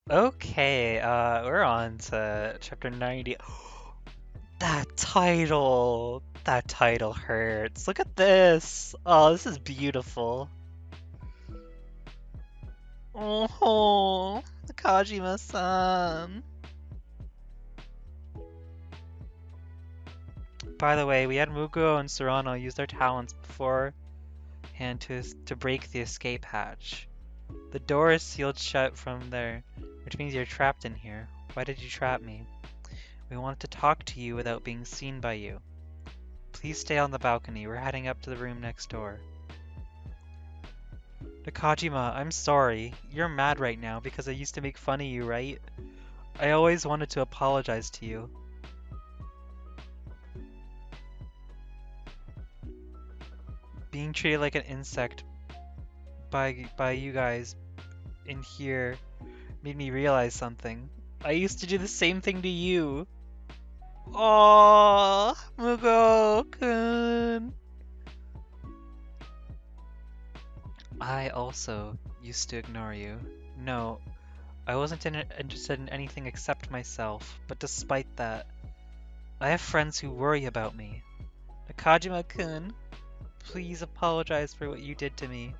Okay, we're on to chapter 90. That title hurts. Look at this. Oh, this is beautiful. Oh, Nakajima-san. By the way, we had Mugo and Serrano use their talents beforehand to break the escape hatch. The door is sealed shut from there, which means you're trapped in here. Why did you trap me? We wanted to talk to you without being seen by you. Please stay on the balcony. We're heading up to the room next door. Nakajima, I'm sorry. You're mad right now because I used to make fun of you, right? I always wanted to apologize to you. Being treated like an insect by you guys in here made me realize something. I used to do the same thing to you. Oh, Mugo-kun. I also used to ignore you. No, I wasn't interested in anything except myself, but despite that, I have friends who worry about me. Nakajima-kun, please apologize for what you did to me.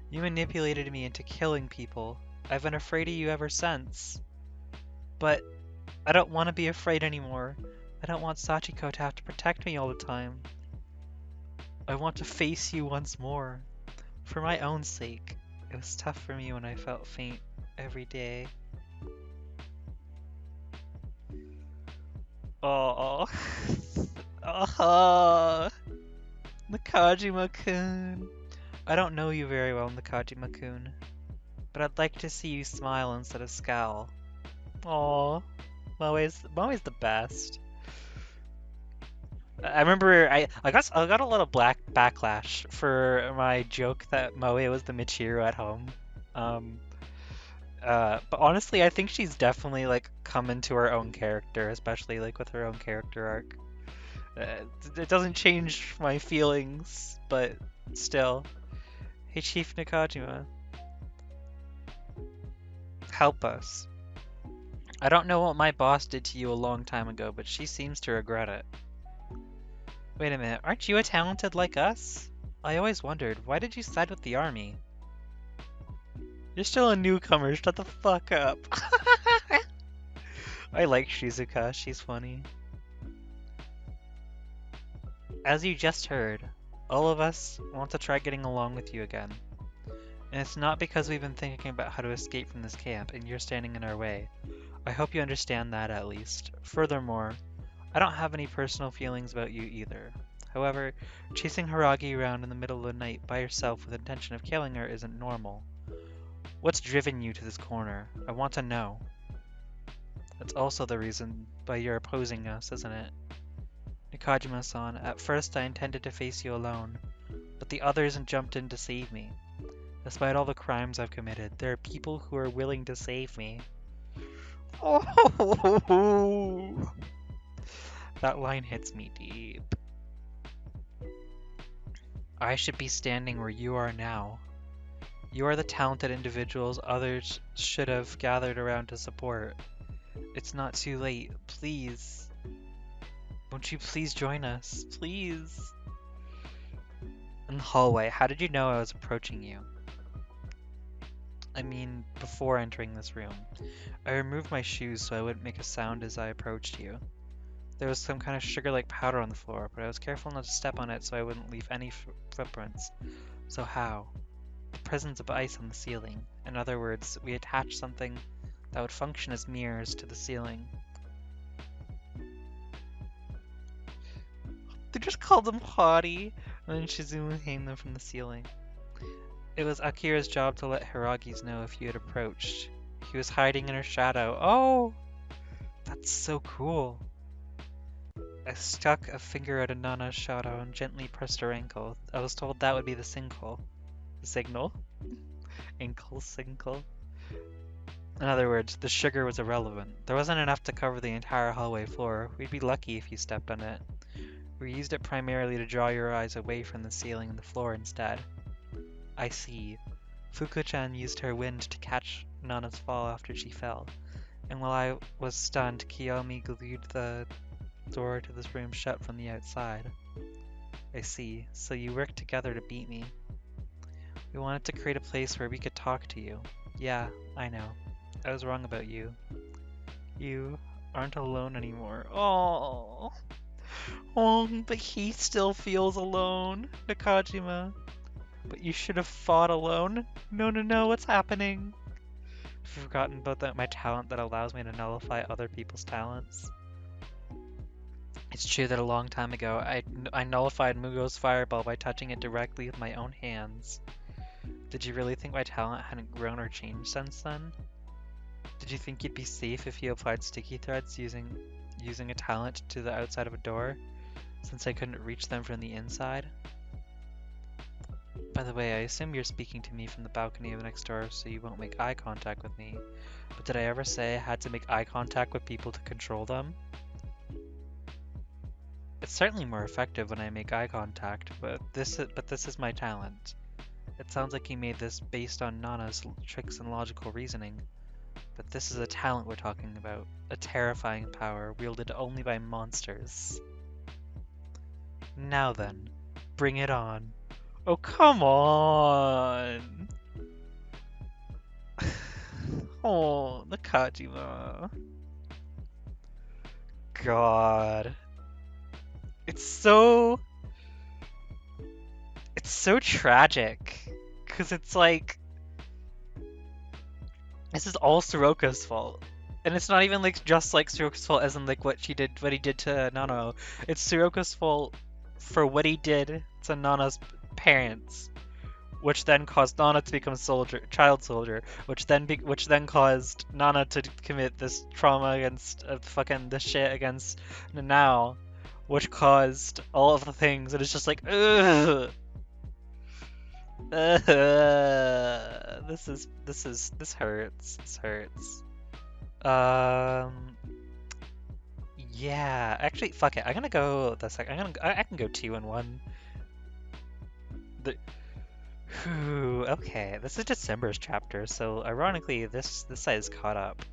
You manipulated me into killing people. I've been afraid of you ever since. But I don't want to be afraid anymore. I don't want Sachiko to have to protect me all the time. I want to face you once more. For my own sake. It was tough for me when I felt faint every day. Oh, oh, Nakajima-kun. I don't know you very well, Nakajima-kun, but I'd like to see you smile instead of scowl. Aw, Moe's the best. I remember I got a lot of black backlash for my joke that Moe was the Michiru at home. Um, but honestly, I think she's definitely like come into her own character, especially like with her own character arc. It doesn't change my feelings, but still. Hey, Chief Nakajima, help us. I don't know what my boss did to you a long time ago, but she seems to regret it. Wait a minute, aren't you a talented like us? I always wondered, why did you side with the army? You're still a newcomer, shut the fuck up. I like Shizuka, she's funny. As you just heard, all of us want to try getting along with you again. And it's not because we've been thinking about how to escape from this camp and you're standing in our way. I hope you understand that at least. Furthermore, I don't have any personal feelings about you either. However, chasing Haragi around in the middle of the night by yourself with the intention of killing her isn't normal. What's driven you to this corner? I want to know. That's also the reason why you're opposing us, isn't it? Nakajima-san, at first I intended to face you alone, but the others jumped in to save me. Despite all the crimes I've committed, there are people who are willing to save me. Oh, that line hits me deep. I should be standing where you are now. You are the talented individuals others should have gathered around to support. It's not too late. Please. Won't you please join us? Please. In the hallway, how did you know I was approaching you? I mean, before entering this room. I removed my shoes so I wouldn't make a sound as I approached you. There was some kind of sugar-like powder on the floor, but I was careful not to step on it so I wouldn't leave any footprints. So how? The presence of ice on the ceiling. In other words, we attached something that would function as mirrors to the ceiling. They just called them haughty, and then Shizumu hanged them from the ceiling. It was Akira's job to let Hiragi's know if you had approached. He was hiding in her shadow. Oh! That's so cool. I stuck a finger at Nana's shadow and gently pressed her ankle. I was told that would be the signal. Signal? Ankle signal? In other words, the sugar was irrelevant. There wasn't enough to cover the entire hallway floor. We'd be lucky if you stepped on it. We used it primarily to draw your eyes away from the ceiling and the floor instead. I see. Fuku-chan used her wind to catch Nana's fall after she fell, and while I was stunned, Kiyomi glued the door to this room shut from the outside. I see. So you worked together to beat me. We wanted to create a place where we could talk to you. Yeah, I know. I was wrong about you. You aren't alone anymore. Oh, but he still feels alone, Nakajima. But you should have fought alone. No, what's happening? I've forgotten about my talent that allows me to nullify other people's talents. It's true that a long time ago, I nullified Mugo's fireball by touching it directly with my own hands. Did you really think my talent hadn't grown or changed since then? Did you think you'd be safe if you applied sticky threads using a talent to the outside of a door, since I couldn't reach them from the inside? By the way, I assume you're speaking to me from the balcony of next door, so you won't make eye contact with me. But did I ever say I had to make eye contact with people to control them? It's certainly more effective when I make eye contact, but this is my talent. It sounds like you made this based on Nana's tricks and logical reasoning. But this is a talent we're talking about. A terrifying power wielded only by monsters. Now then, bring it on. Oh, come on! Oh, Nakajima. God. It's so tragic. Because it's like, this is all Soroka's fault. And it's not even like just like Soroka's fault as in like what he did to Nano. It's Soroka's fault for what he did to Nana's parents, which then caused Nana to become child soldier, which then caused Nana to commit this trauma against fucking this shit against Nanao, which caused all of the things. And it's just like, ugh. This hurts. This hurts. Yeah. Actually, fuck it. I'm gonna go the second. I can go 2-1. Okay. This is December's chapter, so ironically, this side is caught up.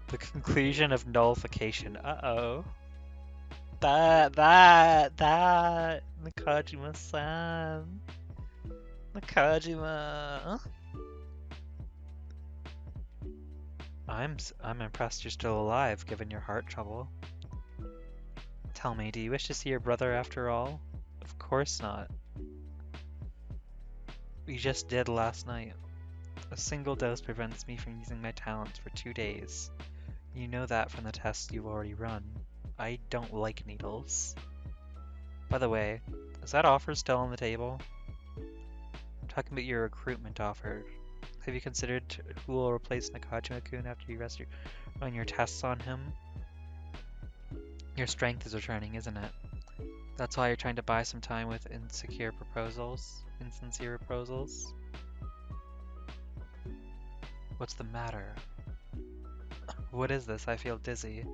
The conclusion of nullification. Uh-oh. That Nakajima-san. Nakajima. I'm impressed you're still alive, given your heart trouble. Tell me, do you wish to see your brother after all? Of course not. We just did last night. A single dose prevents me from using my talents for 2 days. You know that from the tests you've already run. I don't like needles. By the way, is that offer still on the table? I'm talking about your recruitment offer. Have you considered who will replace Nakajima-kun after you run your tests on him? Your strength is returning, isn't it? That's why you're trying to buy some time with insincere proposals? What's the matter? What is this? I feel dizzy.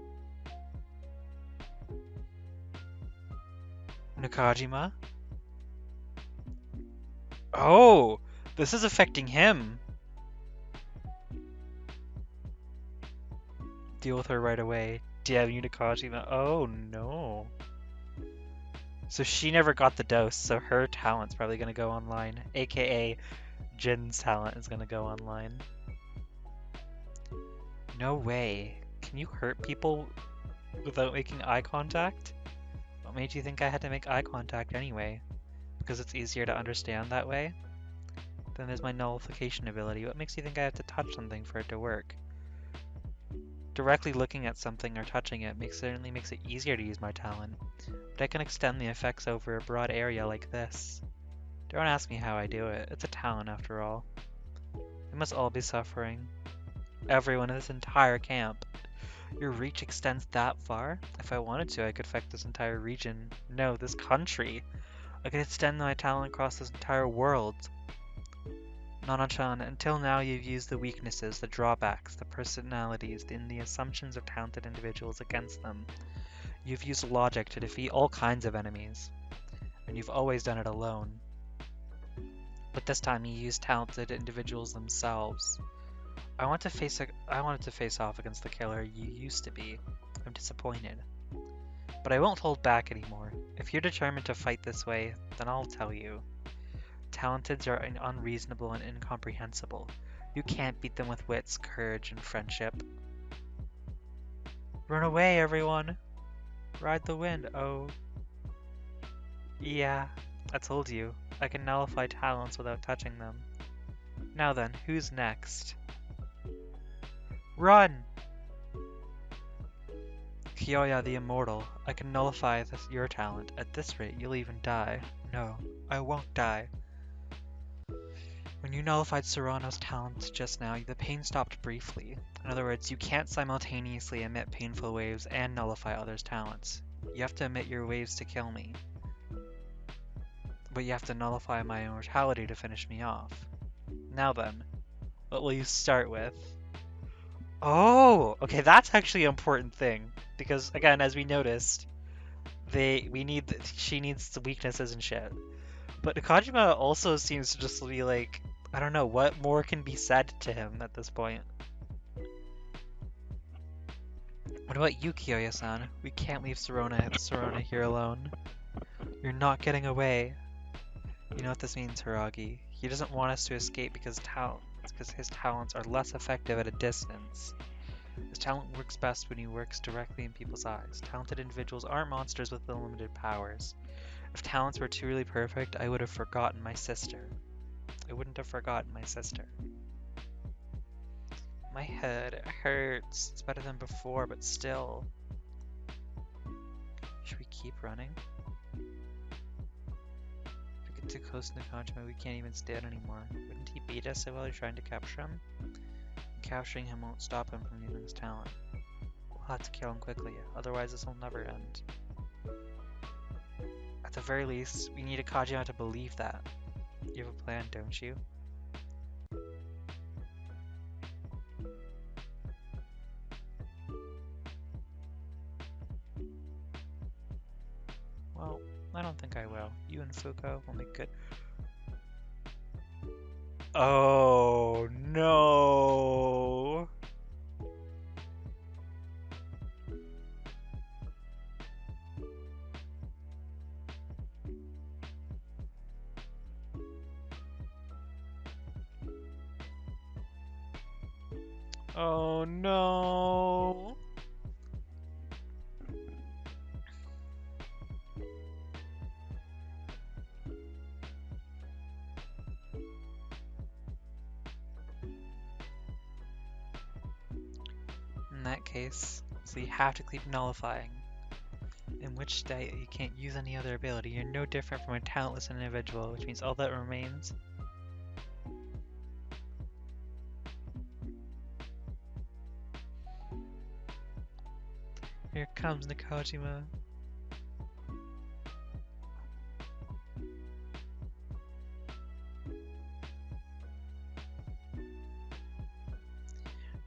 Nakajima? Oh! This is affecting him! Deal with her right away. Damn you, Nakajima. Oh no. So she never got the dose, so her talent's probably gonna go online. AKA, Jin's talent is gonna go online. No way. Can you hurt people without making eye contact? What made you think I had to make eye contact anyway? Because it's easier to understand that way? Then there's my nullification ability. What makes you think I have to touch something for it to work? Directly looking at something or touching it certainly makes it easier to use my talent, but I can extend the effects over a broad area like this. Don't ask me how I do it. It's a talent after all. We must all be suffering. Everyone in this entire camp. Your reach extends that far? If I wanted to, I could affect this entire region. No, this country. I could extend my talent across this entire world. Nana-chan, until now you've used the weaknesses, the drawbacks, the personalities, and the assumptions of talented individuals against them. You've used logic to defeat all kinds of enemies. And you've always done it alone. but this time he used talented individuals themselves. I wanted to face off against the killer you used to be. I'm disappointed. But I won't hold back anymore. If you're determined to fight this way, then I'll tell you. Talenteds are unreasonable and incomprehensible. You can't beat them with wits, courage, and friendship. Run away, everyone! Ride the wind, oh. Yeah, I told you. I can nullify talents without touching them. Now then, who's next? Run! Kyoya the Immortal, I can nullify your talent. At this rate, you'll even die. No, I won't die. When you nullified Serrano's talent just now, the pain stopped briefly. In other words, you can't simultaneously emit painful waves and nullify others' talents. You have to emit your waves to kill me. But you have to nullify my immortality to finish me off. Now then, what will you start with? Oh, okay, that's actually an important thing. Because, again, as we noticed, she needs the weaknesses and shit. But Nakajima also seems to just be like, I don't know, what more can be said to him at this point? What about you, Kyoya-san? We can't leave Sorona here alone. You're not getting away. You know what this means, Hiragi. He doesn't want us to escape because his talents are less effective at a distance. His talent works best when he works directly in people's eyes. Talented individuals aren't monsters with unlimited powers. If talents were truly perfect, I would have forgotten my sister. I wouldn't have forgotten my sister. My head, it hurts. It's better than before, but still. Should we keep running? If we get too close to Nakajima, we can't even stand anymore. Wouldn't he beat us while we're trying to capture him? Capturing him won't stop him from using his talent. We'll have to kill him quickly, otherwise this will never end. At the very least, we need Nakajima to believe that. You have a plan, don't you? Well, I don't think I will. You and Fuko will make good. Oh no! Oh no! In that case, so you have to keep nullifying. In which state you can't use any other ability. You're no different from a talentless individual, which means all that remains. Here comes Nakajima.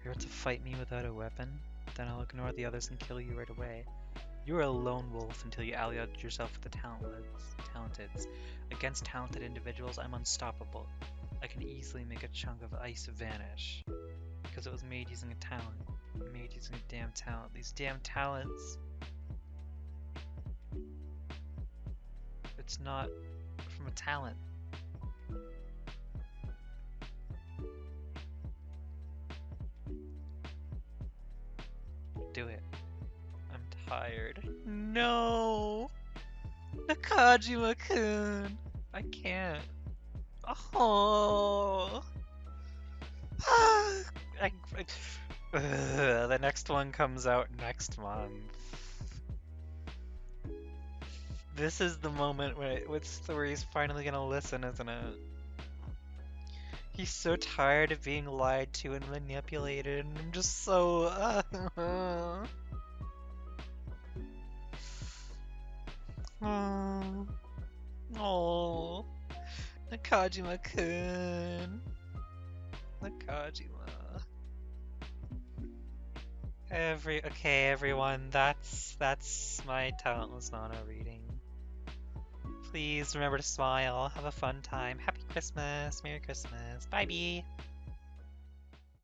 You're to fight me without a weapon? Then I'll ignore the others and kill you right away. You're a lone wolf until you allied yourself with the talenteds. Against talented individuals, I'm unstoppable. I can easily make a chunk of ice vanish. Because it was made using a talent. Made using a damn talent. These damn talents! It's not from a talent. Do it. I'm tired. No! Nakajima-kun! I can't. Oh! The next one comes out next month. This is the moment where he's finally gonna listen, isn't it? He's so tired of being lied to and manipulated, and I'm just so... Oh, oh, Nakajima-kun. Nakajima. Okay, everyone, that's my Talentless Nana reading. Please remember to smile. Have a fun time. Happy Christmas. Merry Christmas. Bye, Bee.